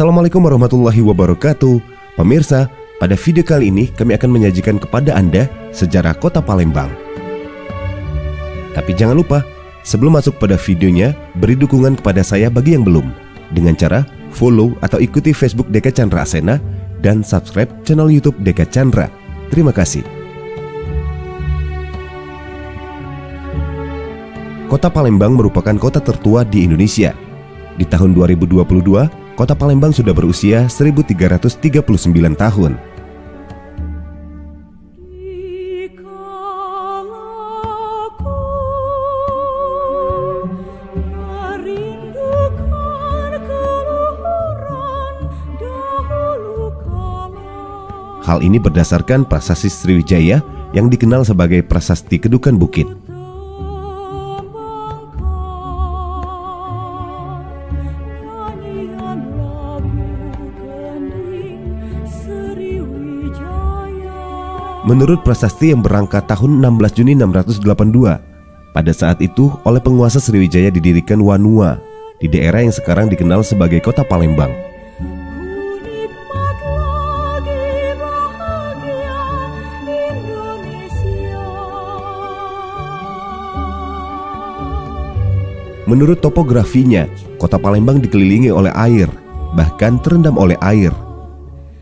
Assalamualaikum warahmatullahi wabarakatuh. Pemirsa, pada video kali ini kami akan menyajikan kepada Anda sejarah kota Palembang. Tapi jangan lupa, sebelum masuk pada videonya, beri dukungan kepada saya bagi yang belum, dengan cara follow atau ikuti Facebook Deka Chandra Asena dan subscribe channel YouTube Deka Chandra. Terima kasih. Kota Palembang merupakan kota tertua di Indonesia. Di tahun 2022, Kota Palembang sudah berusia 1339 tahun. Hal ini berdasarkan Prasasti Sriwijaya yang dikenal sebagai Prasasti Kedukan Bukit. Menurut prasasti yang berangkat tahun 16 Juni 682, pada saat itu oleh penguasa Sriwijaya didirikan Wanua di daerah yang sekarang dikenal sebagai Kota Palembang. Menurut topografinya, Kota Palembang dikelilingi oleh air, bahkan terendam oleh air.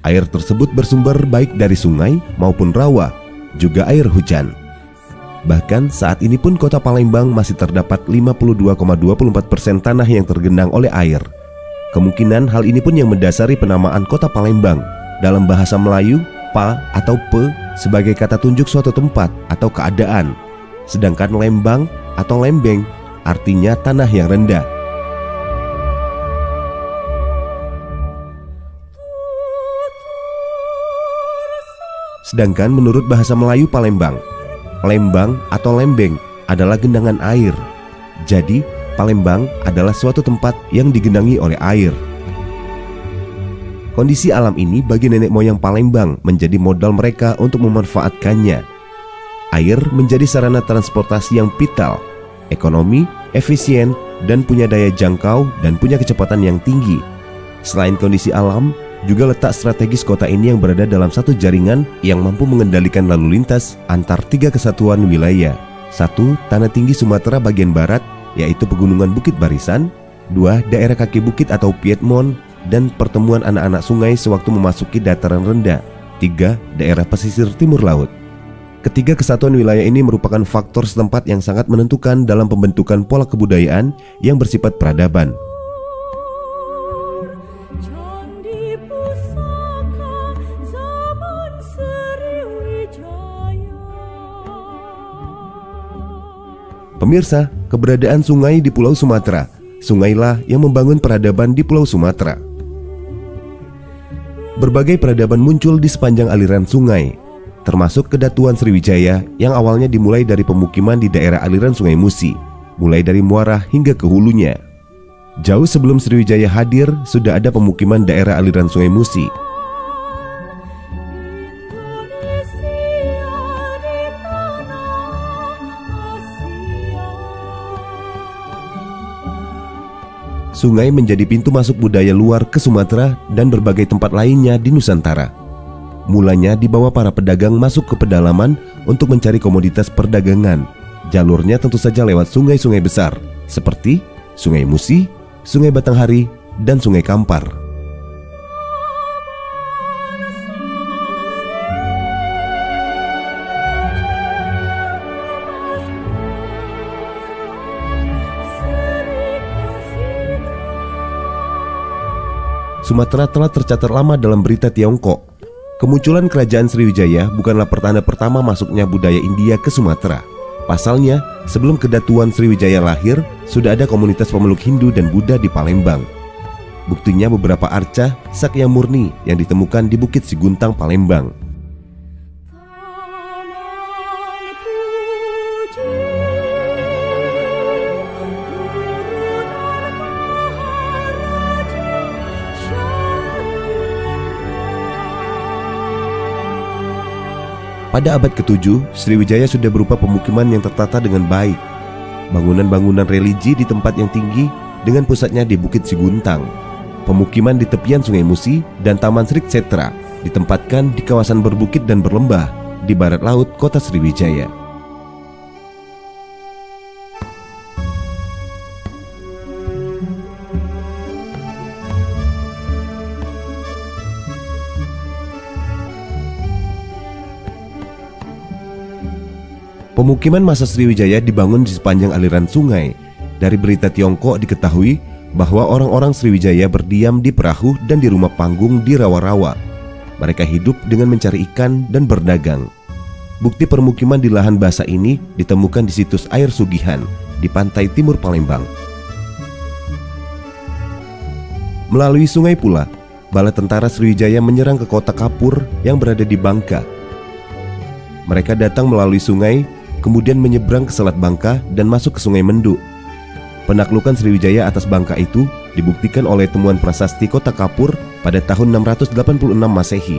Air tersebut bersumber baik dari sungai maupun rawa, juga air hujan. Bahkan saat ini pun Kota Palembang masih terdapat 52,24% tanah yang tergenang oleh air. Kemungkinan hal ini pun yang mendasari penamaan Kota Palembang. Dalam bahasa Melayu, pa atau pe sebagai kata tunjuk suatu tempat atau keadaan. Sedangkan lembang atau lembeng artinya tanah yang rendah. Sedangkan menurut bahasa Melayu Palembang, lembang atau lembeng adalah genangan air. Jadi, Palembang adalah suatu tempat yang digenangi oleh air. Kondisi alam ini bagi nenek moyang Palembang menjadi modal mereka untuk memanfaatkannya. Air menjadi sarana transportasi yang vital, ekonomi, efisien, dan punya daya jangkau dan punya kecepatan yang tinggi. Selain kondisi alam, juga letak strategis kota ini yang berada dalam satu jaringan yang mampu mengendalikan lalu lintas antar tiga kesatuan wilayah. 1. Tanah tinggi Sumatera bagian barat, yaitu pegunungan Bukit Barisan. 2. Daerah kaki bukit atau Piedmont dan pertemuan anak-anak sungai sewaktu memasuki dataran rendah. 3. Daerah pesisir timur laut. Ketiga kesatuan wilayah ini merupakan faktor setempat yang sangat menentukan dalam pembentukan pola kebudayaan yang bersifat peradaban. Pemirsa, keberadaan sungai di Pulau Sumatera, sungailah yang membangun peradaban di Pulau Sumatera. Berbagai peradaban muncul di sepanjang aliran sungai, termasuk Kedatuan Sriwijaya yang awalnya dimulai dari pemukiman di daerah aliran Sungai Musi, mulai dari muara hingga ke hulunya. Jauh sebelum Sriwijaya hadir, sudah ada pemukiman daerah aliran Sungai Musi. Sungai menjadi pintu masuk budaya luar ke Sumatera dan berbagai tempat lainnya di Nusantara. Mulanya dibawa para pedagang masuk ke pedalaman untuk mencari komoditas perdagangan. Jalurnya tentu saja lewat sungai-sungai besar seperti Sungai Musi, Sungai Batanghari, dan Sungai Kampar. Sumatera telah tercatat lama dalam berita Tiongkok. Kemunculan kerajaan Sriwijaya bukanlah pertanda pertama masuknya budaya India ke Sumatera. Pasalnya, sebelum Kedatuan Sriwijaya lahir, sudah ada komunitas pemeluk Hindu dan Buddha di Palembang. Buktinya beberapa arca Sakya Murni yang ditemukan di Bukit Siguntang, Palembang. Pada abad ke-7, Sriwijaya sudah berupa pemukiman yang tertata dengan baik. Bangunan-bangunan religi di tempat yang tinggi dengan pusatnya di Bukit Siguntang. Pemukiman di tepian Sungai Musi dan Taman Sri Kshetra ditempatkan di kawasan berbukit dan berlembah di barat laut kota Sriwijaya. Pemukiman masa Sriwijaya dibangun di sepanjang aliran sungai. Dari berita Tiongkok diketahui bahwa orang-orang Sriwijaya berdiam di perahu dan di rumah panggung di rawa-rawa. Mereka hidup dengan mencari ikan dan berdagang. Bukti permukiman di lahan basah ini ditemukan di situs air Sugihan di pantai timur Palembang. Melalui sungai pula, bala tentara Sriwijaya menyerang ke kota Kapur yang berada di Bangka. Mereka datang melalui sungai, kemudian menyeberang ke Selat Bangka dan masuk ke Sungai Menduk. Penaklukan Sriwijaya atas Bangka itu dibuktikan oleh temuan prasasti kota Kapur pada tahun 686 Masehi.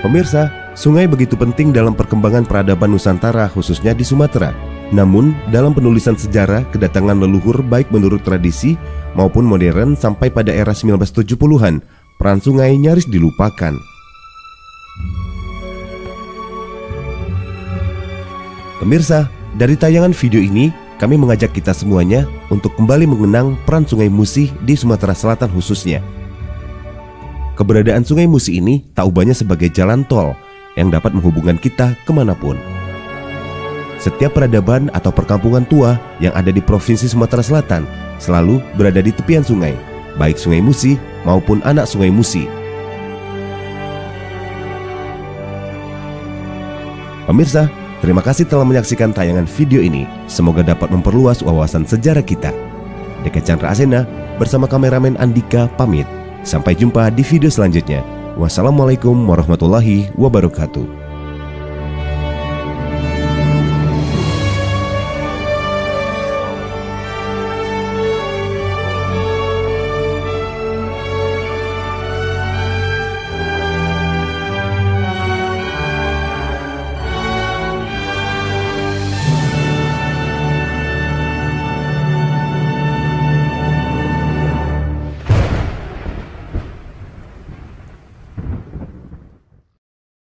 Pemirsa, sungai begitu penting dalam perkembangan peradaban Nusantara, khususnya di Sumatera. Namun, dalam penulisan sejarah, kedatangan leluhur baik menurut tradisi maupun modern sampai pada era 1970-an, peran sungai nyaris dilupakan. Pemirsa, dari tayangan video ini, kami mengajak kita semuanya untuk kembali mengenang peran Sungai Musi di Sumatera Selatan khususnya. Keberadaan Sungai Musi ini tak ubahnya sebagai jalan tol yang dapat menghubungkan kita kemanapun. Setiap peradaban atau perkampungan tua yang ada di Provinsi Sumatera Selatan selalu berada di tepian sungai, baik Sungai Musi maupun anak Sungai Musi. Pemirsa, terima kasih telah menyaksikan tayangan video ini. Semoga dapat memperluas wawasan sejarah kita. Deka Chandra Asena bersama kameramen Andika pamit. Sampai jumpa di video selanjutnya. Wassalamualaikum warahmatullahi wabarakatuh.